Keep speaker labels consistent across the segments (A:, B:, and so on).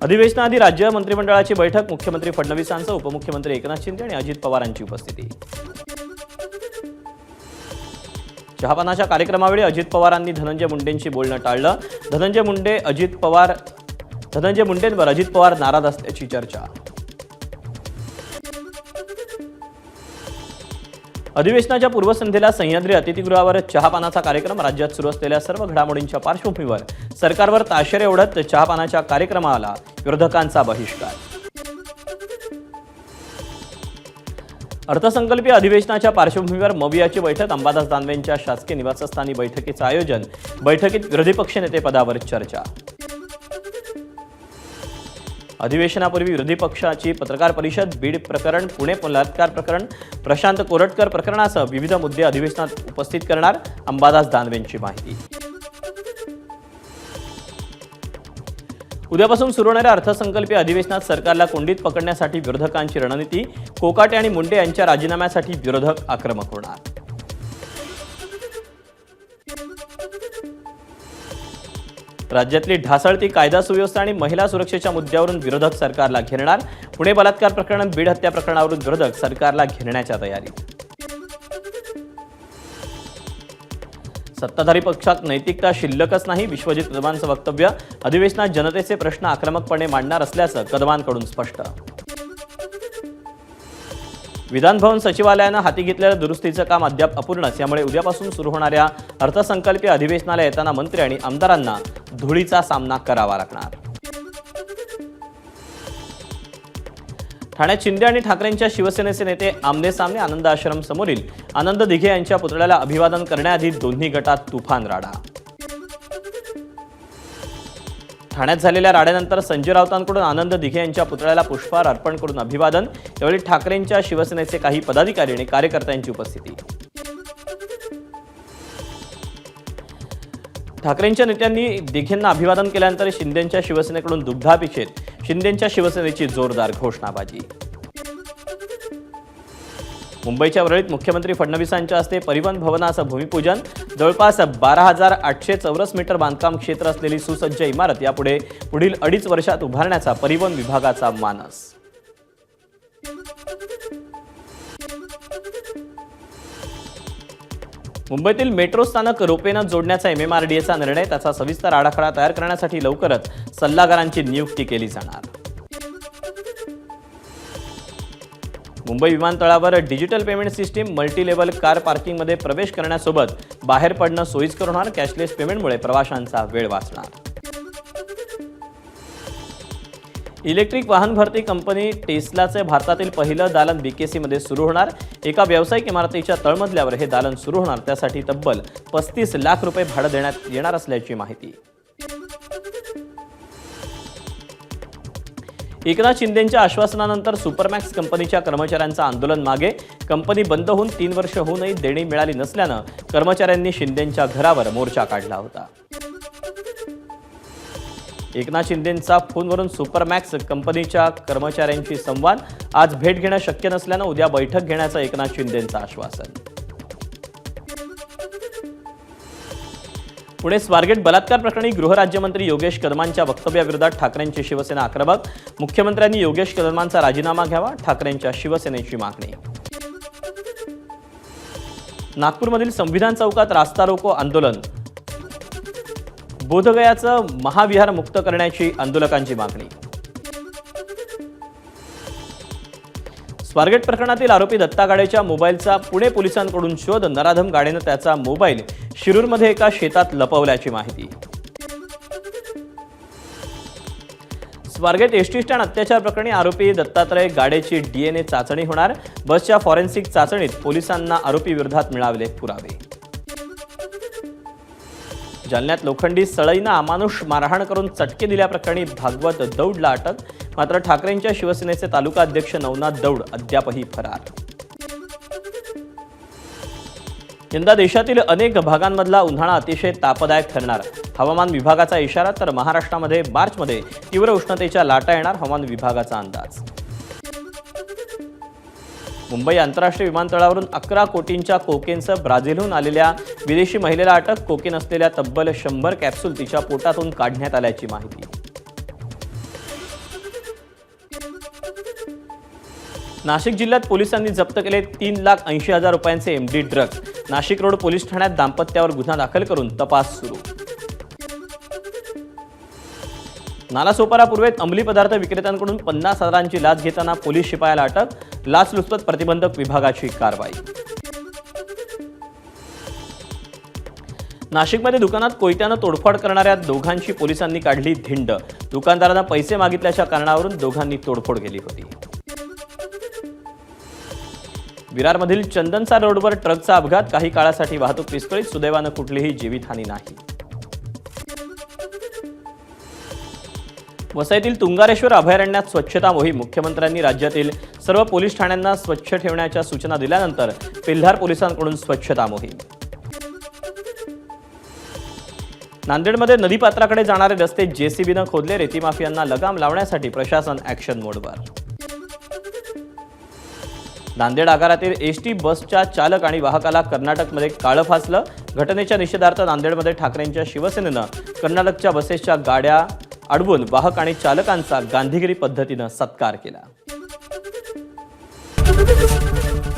A: अधिवेशनाआधी राज्य मंत्रिमंडळाची बैठक, मुख्यमंत्री फडणवीसांसह उपमुख्यमंत्री एकनाथ शिंदे आणि अजित पवारांची उपस्थिती। चहापानाच्या कार्यक्रमावेळी अजित पवारांनी धनंजय मुंडेंशी बोलणं टाळलं। धनंजय मुंडेंवर अजित पवार नाराज असल्याची चर्चा। अधिवेशनाच्या पूर्वसंध्येला सह्याद्री अतिथीगृहावर चहापानाचा कार्यक्रम। राज्यात सुरू असलेल्या सर्व घडामोडींच्या पार्श्वभूमीवर सरकारवर ताशेरे ओढत चहापानाच्या कार्यक्रमाला विरोधकांचा बहिष्कार। अर्थसंकल्पीय अधिवेशनाच्या पार्श्वभूमीवर मवियाची बैठक, अंबादास दानवेंच्या शासकीय निवासस्थानी बैठकीचं आयोजन। बैठकीत विरोधी पक्षनेते पदावर चर्चा। अधिवेशनापूर्वी विरोधी पक्षाची पत्रकार परिषद, बीड प्रकरण, पुणे बलात्कार प्रकरण, प्रशांत कोरटकर प्रकरणासह विविध मुद्दे अधिवेशनात उपस्थित करणार, अंबादास दानवेंची माहिती। उद्यापासून सुरू होणाऱ्या अर्थसंकल्पीय अधिवेशनात सरकारला कोंडीत पकडण्यासाठी विरोधकांची रणनीती। कोकाटे आणि मुंडे यांच्या राजीनाम्यासाठी विरोधक आक्रमक होणार। राज्यातली ढासळती कायदा सुव्यवस्था आणि महिला सुरक्षेच्या मुद्द्यावरून विरोधक सरकारला घेरणार। पुणे बलात्कार प्रकरण, बीड हत्या प्रकरणावरून विरोधक सरकारला घेरण्याच्या तयारीत। सत्ताधारी पक्षात नैतिकता शिल्लकच नाही, विश्वजित कदमांचं वक्तव्य। अधिवेशनात जनतेचे प्रश्न आक्रमकपणे मांडणार असल्याचं कदमांकडून स्पष्ट। विधानभवन सचिवालयानं हाती घेतलेलं दुरुस्तीचं काम अद्याप अपूर्णच, यामुळे उद्यापासून सुरू होणाऱ्या अर्थसंकल्पीय अधिवेशनाला येताना मंत्री आणि आमदारांना धुळीचा सामना करावा लागणार। ठाण्यात शिंदे आणि ठाकरेंच्या शिवसेनेचे नेते आमने सामने। आनंद आश्रम समोरील आनंद दिघे यांच्या पुतळ्याला अभिवादन करण्याआधी दोन्ही गटात तुफान राडा। ठाण्यात झालेल्या राड्यानंतर संजय राऊतांकडून आनंद दिघे यांच्या पुतळ्याला पुष्पहार अर्पण करून अभिवादन। यावेळी ठाकरेंच्या शिवसेनेचे काही पदाधिकारी आणि कार्यकर्त्यांची उपस्थिती। ठाकरेंच्या नेत्यांनी दिघेंना अभिवादन केल्यानंतर शिंदेंच्या शिवसेनेकडून दुग्धाभिषेक, शिंदेंच्या शिवसेनेची जोरदार घोषणाबाजी। मुंबईच्या वरळीत मुख्यमंत्री फडणवीसांच्या हस्ते परिवहन भवनाचं भूमिपूजन। जवळपास 12,800 चौरस मीटर बांधकाम क्षेत्र असलेली सुसज्ज इमारत यापुढे पुढील 2.5 वर्षात उभारण्याचा परिवहन विभागाचा मानस। मुंबईतील मेट्रो स्थानक रोपवेनं जोडण्याचा MMRDAचा निर्णय। त्याचा सविस्तर आराखडा तयार करण्यासाठी लवकरच सल्लागारांची नियुक्ती केली जाणार। मुंबई विमानतळावर digital payment system, multi level car पार्किंगमध्ये प्रवेश करण्यासोबत बाहेर पडणं सोयीस्कर होणार। कॅशलेस पेमेंटमुळे प्रवाशांचा वेळ वाचणार। इलेक्ट्रिक वाहन भरती कंपनी टेस्लाचे भारतातील पहिलं दालन BKC मध्ये सुरू होणार। एका व्यावसायिक इमारतीच्या तळमजल्यावर हे दालन सुरू होणार। त्यासाठी तब्बल 35 लाख रुपये भाडं देण्यात येणार असल्याची माहिती। एकनाथ शिंदेंच्या आश्वासनानंतर सुपरमॅक्स कंपनीच्या कर्मचाऱ्यांचं आंदोलन मागे। कंपनी बंद होऊन 3 वर्ष होऊनही देणी मिळाली नसल्यानं कर्मचाऱ्यांनी शिंदेंच्या घरावर मोर्चा काढला होता। एकनाथ शिंदेंचा फोनवरून सुपरमॅक्स कंपनीच्या कर्मचाऱ्यांशी संवाद। आज भेट घेणं शक्य नसल्यानं उद्या बैठक घेण्याचं एकनाथ शिंदेंचं आश्वासन। पुणे स्वारगेट बलात्कार प्रकरणी गृहराज्यमंत्री योगेश कदमांच्या वक्तव्याविरोधात ठाकरेंची शिवसेना आक्रमक। मुख्यमंत्र्यांनी योगेश कदमांचा राजीनामा घ्यावा, ठाकरेंच्या शिवसेनेची मागणी। नागपूरमधील संविधान चौकात रास्ता रोको आंदोलन। बोधगयाचं महाविहार मुक्त करण्याची आंदोलकांची मागणी। स्वारगेट प्रकरणातील आरोपी दत्ता गाडेच्या मोबाईलचा पुणे पोलिसांकडून शोध। नराधम गाडेनं त्याचा मोबाईल शिरूरमध्ये एका शेतात लपवल्याची माहिती। स्वारगेट एसटी स्टँड अत्याचार प्रकरणी आरोपी दत्तात्रय गाडेची DNA चाचणी होणार। बसच्या फॉरेन्सिक चाचणीत पोलिसांना आरोपी विरोधात मिळालेले पुरावे। जालन्यात लोखंडी सळईनं अमानुष मारहाण करून चटके दिल्याप्रकरणी भागवत दौडला अटक। मात्र ठाकरेंच्या शिवसेनेचे तालुका अध्यक्ष नवनाथ दौड अद्यापही फरार। यंदा देशातील अनेक भागांमधला उन्हाळा अतिशय तापदायक ठरणार। हवामान विभागाचा इशारा, तर महाराष्ट्रामध्ये मार्चमध्ये तीव्र उष्णतेच्या लाटा येणार, हवामान विभागाचा अंदाज। मुंबई आंतरराष्ट्रीय विमानतळावरून 11 कोटींच्या कोकेनसह ब्राझीलहून आलेल्या विदेशी महिलेला अटक। कोकेन असलेल्या तब्बल 100 कॅप्सूल तिच्या पोटातून काढण्यात आल्याची माहिती। नाशिक जिल्ह्यात पोलिसांनी जप्त केले 3,80,000 रुपयांचे MD drugs. Nashik road police ठाण्यात दाम्पत्यावर गुन्हा दाखल करून तपास सुरू. नालासोपारा पूर्वेत अंमली पदार्थ विक्रेत्यांकडून 50,000ची लाच घेताना पोलीस शिपायाला अटक. लाचलुचपत प्रतिबंधक विभागाची कारवाई. नाशिकमध्ये दुकानात कोयत्यानं तोडफोड करणाऱ्या दोघांची पोलिसांनी काढली धिंड. दुकानदारांना पैसे मागितल्याच्या कारणावरून दोघांनी तोडफोड केली होती. विरारमधील चंदनसार रोडवर ट्रकचा अपघात. काही काळासाठी वाहतूक विस्कळीत. सुदैवानं कुठलीही जीवितहानी नाही. वसईतील तुंगारेश्वर अभयारण्यात स्वच्छता मोहीम. मुख्यमंत्र्यांनी राज्यातील सर्व पोलीस ठाण्यांना स्वच्छ ठेवण्याच्या सूचना दिल्यानंतर पिल्हार पोलिसांकडून स्वच्छता मोहीम. नांदेडमध्ये नदीपात्राकडे जाणारे रस्ते JCBनं खोदले. रेती माफियांना लगाम लावण्यासाठी प्रशासन ॲक्शन मोडवर. नांदेड आगारातील एसटी बसच्या चालक आणि वाहकाला कर्नाटकमध्ये काळं फासलं. घटनेच्या निषेधार्थ नांदेडमध्ये ठाकरेंच्या शिवसेनेनं कर्नाटकच्या बसेसच्या गाड्या अडवून वाहक आणि चालकांचा गांधीगिरी पद्धतीनं सत्कार केला.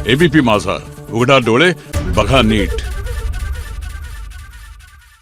B: ABP माझा, उघडा डोळे बघा नीट.